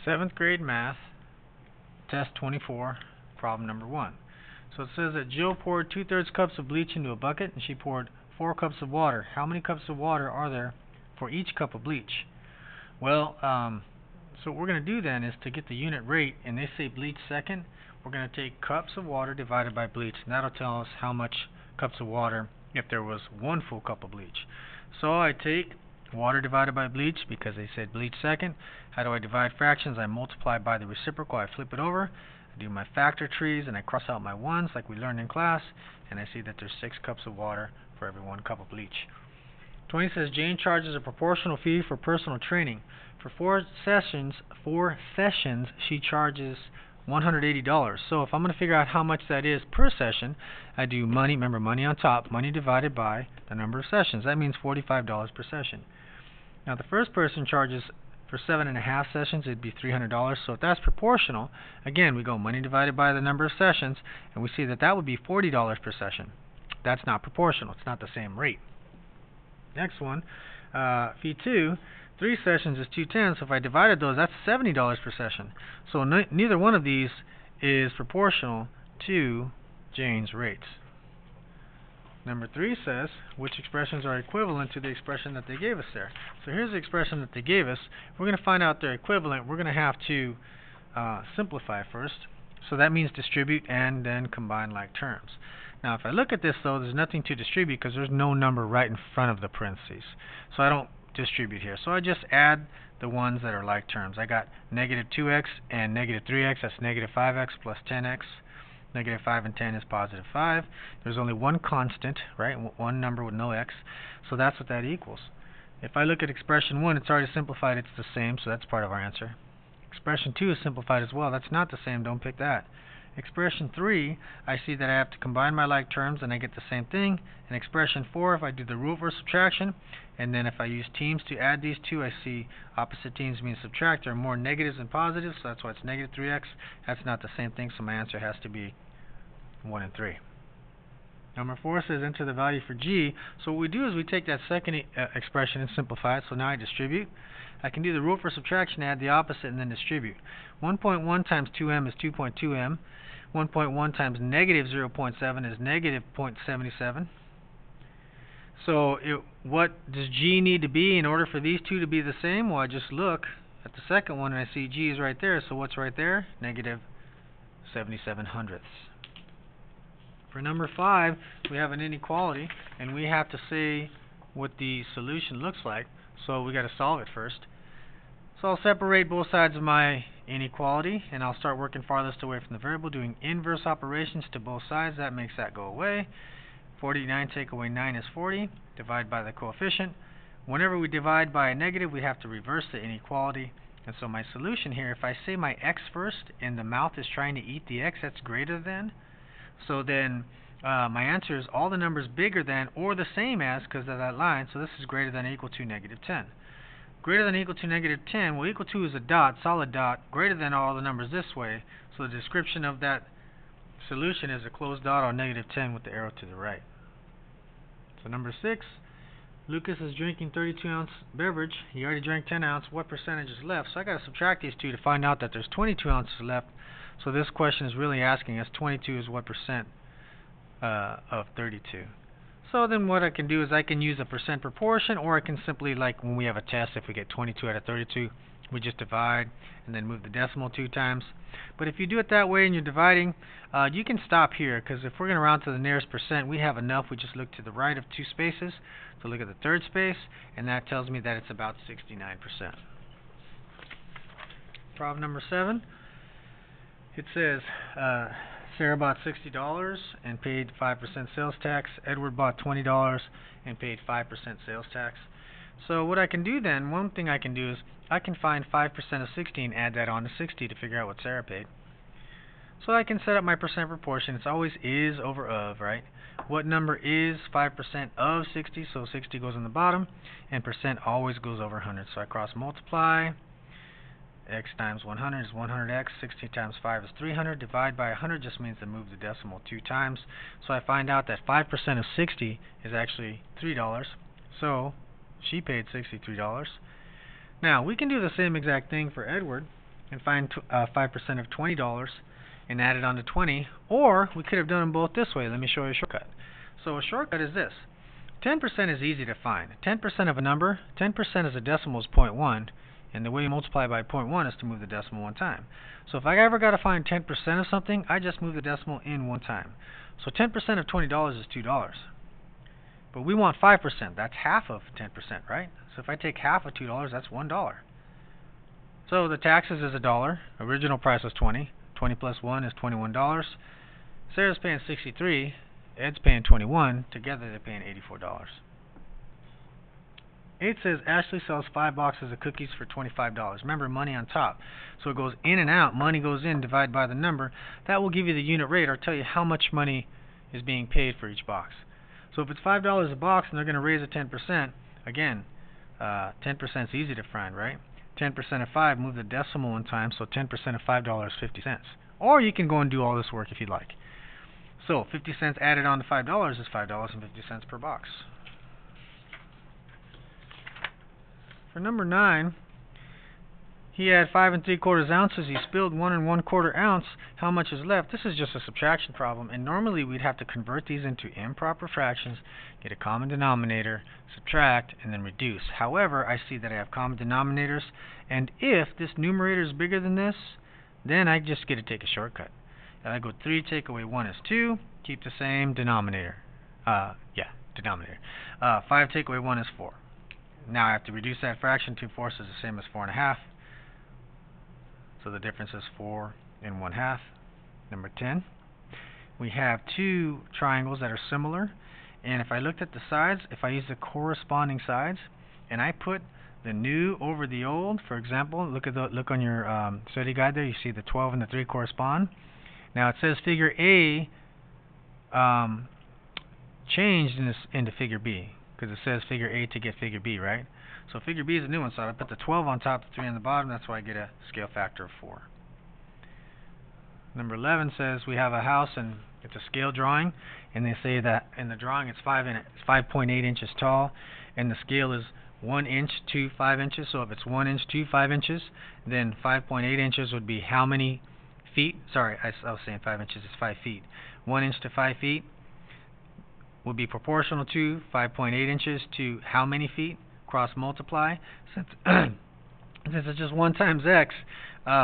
7th grade math, test 24, problem number 1. So it says that Jill poured 2/3 cups of bleach into a bucket and she poured 4 cups of water. How many cups of water are there for each cup of bleach? Well, so what we're going to do then is to get the unit rate, and they say bleach second, we're going to take cups of water divided by bleach, and that'll tell us how much cups of water if there was 1 full cup of bleach. So I take water divided by bleach because they said bleach second. How do I divide fractions? I multiply by the reciprocal, I flip it over, I do my factor trees, and I cross out my ones like we learned in class, and I see that there's 6 cups of water for every 1 cup of bleach. 20 says Jane charges a proportional fee for personal training. For 4 sessions, she charges $180. So if I'm going to figure out how much that is per session, I do money, remember money on top, money divided by the number of sessions. That means $45 per session. Now the first person charges for 7.5 sessions, it'd be $300. So if that's proportional, again, we go money divided by the number of sessions, and we see that that would be $40 per session. That's not proportional. It's not the same rate. Next one, fee 2, 3 sessions is $210. So if I divided those, that's $70 per session. So neither one of these is proportional to Jane's rates. Number 3 says, which expressions are equivalent to the expression that they gave us there? So here's the expression that they gave us. We're going to find out they're equivalent. We're going to have to simplify first. So that means distribute and then combine like terms. Now if I look at this though, there's nothing to distribute because there's no number right in front of the parentheses. So I don't distribute here. So I just add the ones that are like terms. I got negative 2x and negative 3x. That's negative 5x plus 10x. Negative 5 and 10 is positive 5. There's only one constant, right? One number with no x. So that's what that equals. If I look at expression 1, it's already simplified. It's the same, so that's part of our answer. Expression 2 is simplified as well. That's not the same. Don't pick that. Expression 3, I see that I have to combine my like terms and I get the same thing. In expression 4, if I do the rule for subtraction, and then if I use teams to add these two, I see opposite teams mean subtract. There are more negatives than positives, so that's why it's negative 3x. That's not the same thing, so my answer has to be 1 and 3. Number 4 says enter the value for g. So what we do is we take that second expression and simplify it. So now I distribute. I can do the rule for subtraction, add the opposite, and then distribute. 1.1 times 2m is 2.2m. 1.1 times negative 0.7 is negative 0.77. So what does g need to be in order for these two to be the same? Well, I just look at the second one and I see g is right there. So what's right there? Negative 77 hundredths. For number 5, we have an inequality, and we have to say what the solution looks like. So we got to solve it first. So I'll separate both sides of my inequality, and I'll start working farthest away from the variable, doing inverse operations to both sides. That makes that go away. 49 take away 9 is 40. Divide by the coefficient. Whenever we divide by a negative, we have to reverse the inequality. And so my solution here, if I say my x first, and the mouth is trying to eat the x, that's greater than. So then my answer is all the numbers bigger than or the same as, because of that line. So this is greater than or equal to negative 10. Greater than or equal to negative 10, well, equal to is a dot, solid dot, greater than all the numbers this way. So the description of that solution is a closed dot on negative 10 with the arrow to the right. So number 6, Lucas is drinking 32-ounce beverage. He already drank 10 ounce. What percentage is left? So I got to subtract these two to find out that there's 22 ounces left. So this question is really asking us 22 is what percent of 32. So then what I can do is I can use a percent proportion, or I can simply, like when we have a test, if we get 22 out of 32, we just divide and then move the decimal 2 times. But if you do it that way and you're dividing, you can stop here, because if we're going to round to the nearest percent, we have enough. We just look to the right of 2 spaces to look at the third space, and that tells me that it's about 69%. Problem number 7. It says Sarah bought $60 and paid 5% sales tax. Edward bought $20 and paid 5% sales tax. So what I can do then, one thing I can do is I can find 5% of 60 and add that on to 60 to figure out what Sarah paid. So I can set up my percent proportion. It's always is over of, right? What number is 5% of 60? So 60 goes on the bottom, and percent always goes over 100. So I cross multiply. X times 100 is 100x. 60 times 5 is 300. Divide by 100 just means to move the decimal 2 times. So I find out that 5% of 60 is actually $3. So she paid $63. Now we can do the same exact thing for Edward. and find 5% of $20 and add it on to 20. Or we could have done them both this way. Let me show you a shortcut. So a shortcut is this. 10% is easy to find. 10% of a number, 10% as a decimal is 0.1, and the way you multiply by 0.1 is to move the decimal one time. So if I ever got to find 10% of something, I just move the decimal in one time. So 10% of $20 is $2. But we want 5%. That's half of 10%, right? So if I take half of $2, that's $1. So the taxes is $1. Original price was 20. 20 plus 1 is $21. Sarah's paying 63. Ed's paying 21. Together they're paying $84. 8 says Ashley sells 5 boxes of cookies for $25. Remember, money on top. So it goes in and out. Money goes in, divide by the number. That will give you the unit rate or tell you how much money is being paid for each box. So if it's $5 a box and they're going to raise it 10%, again, 10% is easy to find, right? 10% of 5, move the decimal one time, so 10% of $5 is 50 cents. Or you can go and do all this work if you'd like. So 50 cents added on to $5 is $5.50 per box. For number 9, he had 5 3/4 ounces. He spilled 1 1/4 ounce. How much is left? This is just a subtraction problem, and normally we'd have to convert these into improper fractions, get a common denominator, subtract, and then reduce. However, I see that I have common denominators, and if this numerator is bigger than this, then I just get to take a shortcut. And I go 3 take away 1 is 2. Keep the same denominator. Denominator. 5 take away 1 is 4. Now I have to reduce that fraction. 2/4 is the same as 4 1/2. So the difference is 4 1/2. Number 10. We have 2 triangles that are similar. And if I looked at the sides, if I use the corresponding sides, and I put the new over the old, for example, look on your study guide there. You see the 12 and the 3 correspond. Now it says figure A changed into figure B, because it says figure A to get figure B, right? So figure B is a new one, so I put the 12 on top, the 3 on the bottom. That's why I get a scale factor of 4. Number 11 says we have a house and it's a scale drawing, and they say that in the drawing it's 5.8 inches tall, and the scale is 1 inch to 5 inches. So if it's 1 inch to 5 inches, then 5.8 inches would be how many feet? Sorry, I was saying 5 inches is 5 feet. 1 inch to 5 feet would be proportional to 5.8 inches to how many feet? Cross multiply. Since it's just 1 times x,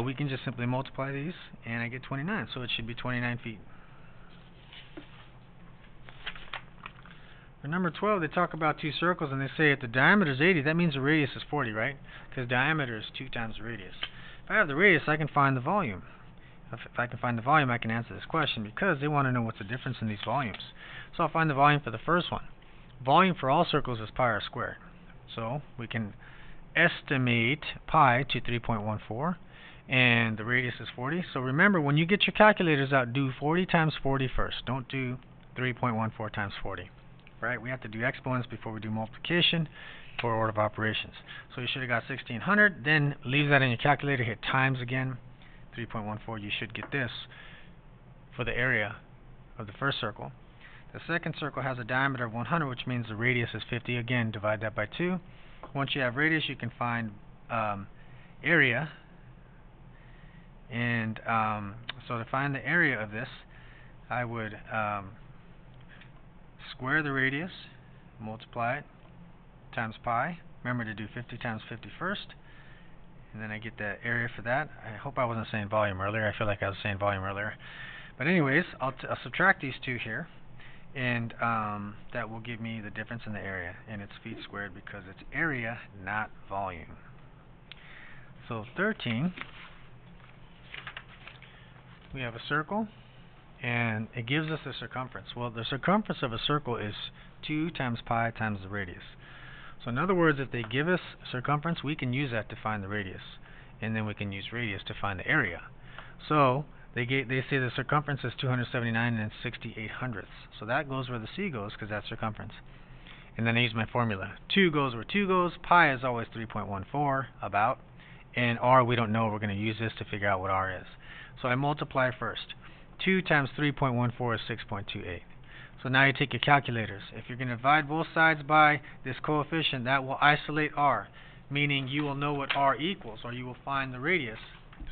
we can just simply multiply these, and I get 29. So it should be 29 feet. For number 12, they talk about 2 circles, and they say if the diameter is 80, that means the radius is 40, right? Because diameter is 2 times the radius. If I have the radius, I can find the volume. If I can find the volume, I can answer this question, because they want to know what's the difference in these volumes. So I'll find the volume for the first one. Volume for all circles is pi r squared. So we can estimate pi to 3.14, and the radius is 40. So remember, when you get your calculators out, do 40 times 40 first. Don't do 3.14 times 40. Right? We have to do exponents before we do multiplication for order of operations. So you should have got 1600. Then leave that in your calculator. Hit times again. 3.14. You should get this for the area of the first circle. The second circle has a diameter of 100, which means the radius is 50. Again, divide that by 2. Once you have radius, you can find area. And so to find the area of this, I would square the radius, multiply it, times pi. Remember to do 50 times 50 first. And then I get the area for that. I hope I wasn't saying volume earlier. I feel like I was saying volume earlier. But anyways, I'll subtract these two here. And that will give me the difference in the area. And it's feet squared because it's area, not volume. So 13, we have a circle. And it gives us the circumference. Well, the circumference of a circle is 2 times pi times the radius. So in other words, if they give us circumference, we can use that to find the radius. And then we can use radius to find the area. So they say the circumference is 279 and 68 So that goes where the C goes, because that's circumference. And then I use my formula. 2 goes where 2 goes. Pi is always 3.14, about. And R, we don't know. We're going to use this to figure out what R is. So I multiply first. 2 times 3.14 is 6.28. So now you take your calculators. If you're going to divide both sides by this coefficient, that will isolate R, meaning you will know what R equals, or you will find the radius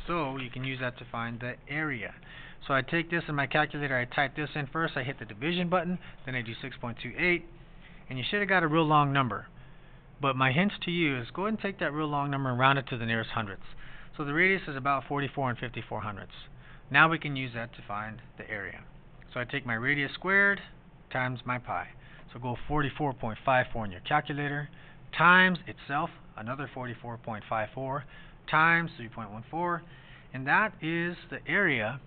So you can use that to find the area. So I take this in my calculator, I type this in first, I hit the division button, then I do 6.28, and you should have got a real long number. But my hints to you is go ahead and take that real long number and round it to the nearest hundredths. So the radius is about 44 and 54 hundredths. Now we can use that to find the area. So I take my radius squared times my pi. So go 44.54 in your calculator times itself, another 44.54 times 3.14, and that is the area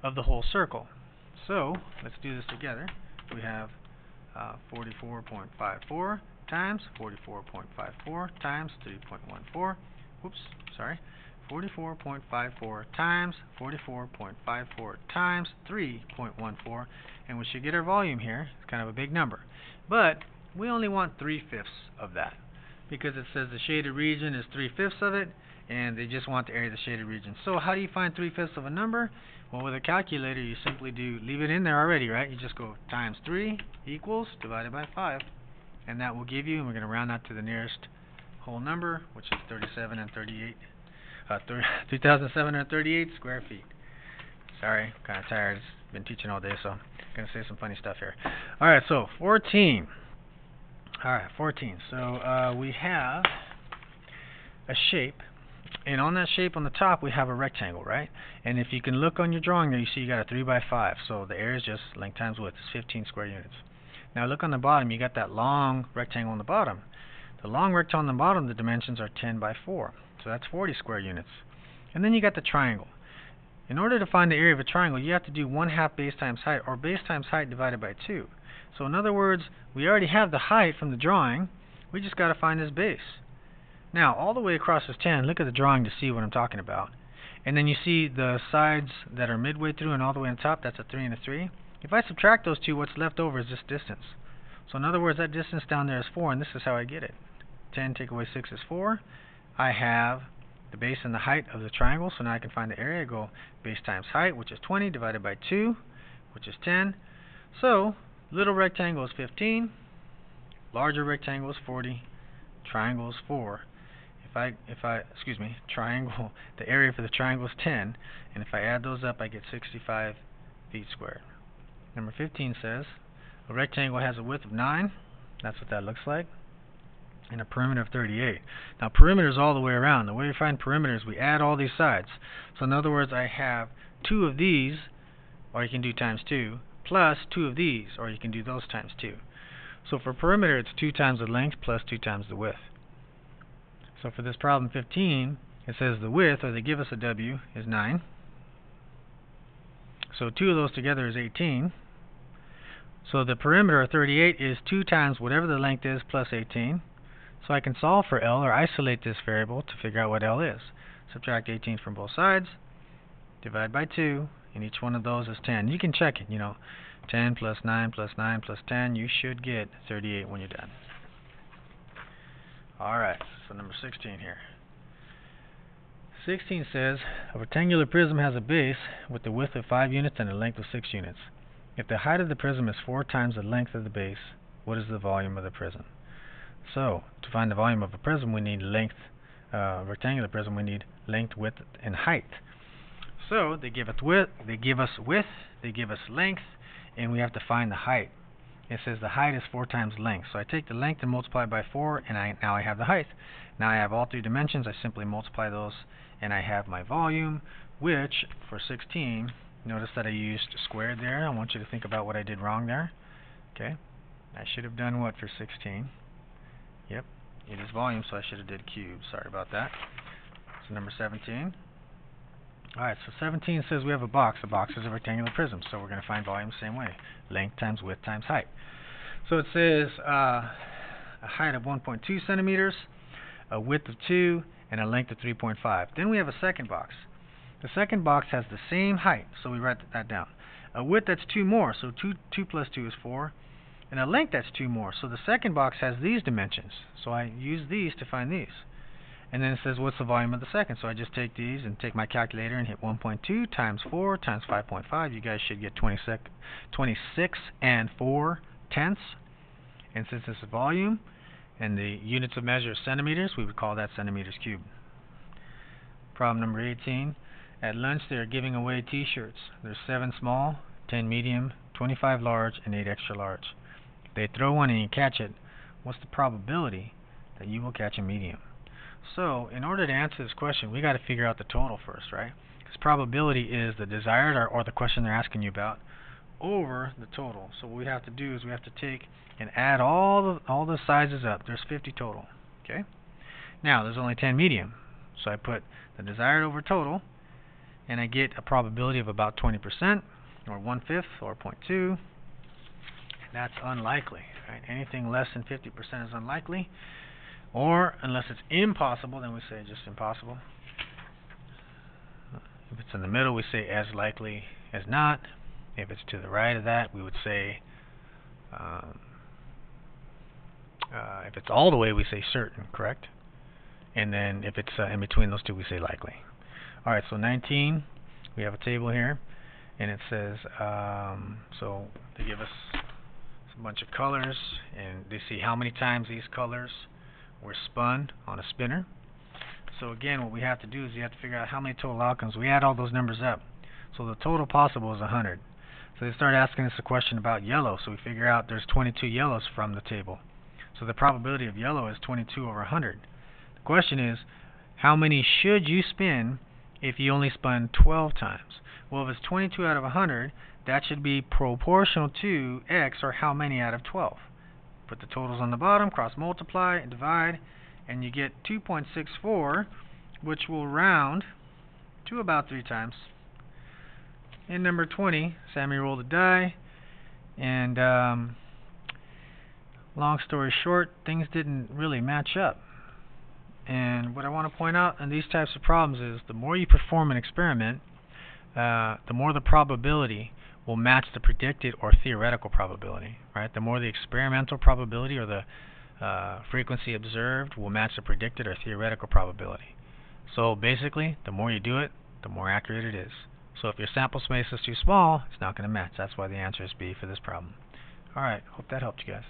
of the whole circle. So let's do this together. We have 44.54 times 44.54 times 3.14. Whoops, sorry. 44.54 times 44.54 times 3.14, and we should get our volume here. It's kind of a big number, but we only want 3/5 of that because it says the shaded region is 3/5 of it, and they just want the area of the shaded region. So how do you find 3/5 of a number? Well, with a calculator, you simply leave it in there already, right? You just go times 3 equals divided by 5, and that will give you, and we're going to round that to the nearest whole number, which is 3,738 square feet. Sorry, I'm kind of tired. I've been teaching all day, so I'm going to say some funny stuff here. All right, so 14. All right, 14. So we have a shape, and on that shape on the top we have a rectangle, right? And if you can look on your drawing there, you see you got a 3 by 5. So the area is just length times width. It's 15 square units. Now look on the bottom. You got that long rectangle on the bottom. The long rectangle on the bottom, the dimensions are 10 by 4. So that's 40 square units. And then you got the triangle. In order to find the area of a triangle, you have to do 1/2 base times height, or base times height divided by 2. So in other words, we already have the height from the drawing. We just got to find this base. Now, all the way across is 10. Look at the drawing to see what I'm talking about. And then you see the sides that are midway through and all the way on top. That's a 3 and a 3. If I subtract those two, what's left over is this distance. So in other words, that distance down there is 4, and this is how I get it. 10 take away 6 is 4. I have the base and the height of the triangle, so now I can find the area. I go base times height, which is 20, divided by 2, which is 10. So little rectangle is 15, larger rectangle is 40, triangle is 4. Triangle, the area for the triangle is 10, and if I add those up, I get 65 feet squared. Number 15 says a rectangle has a width of 9. That's what that looks like. And a perimeter of 38. Now perimeter is all the way around. The way we find perimeter is we add all these sides. So in other words, I have 2 of these, or you can do times 2, plus 2 of these, or you can do those times 2. So for perimeter, it's 2 times the length plus 2 times the width. So for this problem 15, it says the width, or they give us a W, is 9. So 2 of those together is 18. So the perimeter of 38 is 2 times whatever the length is plus 18. So I can solve for L, or isolate this variable to figure out what L is. Subtract 18 from both sides, divide by 2, and each one of those is 10. You can check it, 10 plus 9 plus 9 plus 10, you should get 38 when you're done. Alright, so number 16 here. 16 says, a rectangular prism has a base with the width of 5 units and a length of 6 units. If the height of the prism is 4 times the length of the base, what is the volume of the prism? So, to find the volume of a prism, we need length, rectangular prism, we need length, width, and height. So, they give us width, they give us length, and we have to find the height. It says the height is 4 times length. So I take the length and multiply by 4, and now I have the height. Now I have all 3 dimensions. I simply multiply those, and I have my volume, which, for 16, notice that I used squared there. I want you to think about what I did wrong there. Okay, I should have done what for 16? Yep, it is volume, so I should have did cube. Sorry about that. So number 17. Alright, so 17 says we have a box. A box is a rectangular prism, so we're going to find volume the same way. Length times width times height. So it says a height of 1.2 centimeters, a width of 2, and a length of 3.5. Then we have a second box. The second box has the same height, so we write that down. A width, that's 2 more, so 2 plus 2 is 4. And a length, that's 2 more. So the second box has these dimensions. So I use these to find these. And then it says, what's the volume of the second? So I just take these and take my calculator and hit 1.2 times 4 times 5.5. You guys should get 26 and 4 tenths. And since this is volume, and the units of measure is centimeters, we would call that centimeters cubed. Problem number 18. At lunch they are giving away t-shirts. There's 7 small, 10 medium, 25 large, and 8 extra large. If they throw one and you catch it, what's the probability that you will catch a medium? So, in order to answer this question, we got to figure out the total first, right? Because probability is the desired or the question they're asking you about over the total. So what we have to do is we have to take and add all the sizes up. There's 50 total. Okay? Now, there's only 10 medium. So I put the desired over total, and I get a probability of about 20%, or 1/5, or 0.2. And that's unlikely. Right? Anything less than 50% is unlikely. Or, unless it's impossible, then we say just impossible. If it's in the middle, we say as likely as not. If it's to the right of that, we would say, if it's all the way, we say certain, correct? And then if it's in between those two, we say likely. Alright, so 19, we have a table here, and it says, so they give us a bunch of colors, and they see how many times these colors were spun on a spinner. So again, what we have to do is you have to figure out how many total outcomes. We add all those numbers up. So the total possible is 100. So they start asking us a question about yellow, so we figure out there's 22 yellows from the table. So the probability of yellow is 22 over 100. The question is, how many should you spin if you only spun 12 times? Well, if it's 22 out of 100, that should be proportional to x, or how many out of 12. Put the totals on the bottom, cross multiply, and divide, and you get 2.64, which will round to about 3 times. In number 20, Sammy rolled a die, and long story short, things didn't really match up. And what I want to point out in these types of problems is the more you perform an experiment, the more the probability will match the predicted or theoretical probability. Right? The more the experimental probability or the frequency observed will match the predicted or theoretical probability. So basically, the more you do it, the more accurate it is. So if your sample space is too small, it's not going to match. That's why the answer is B for this problem. Alright, hope that helped you guys.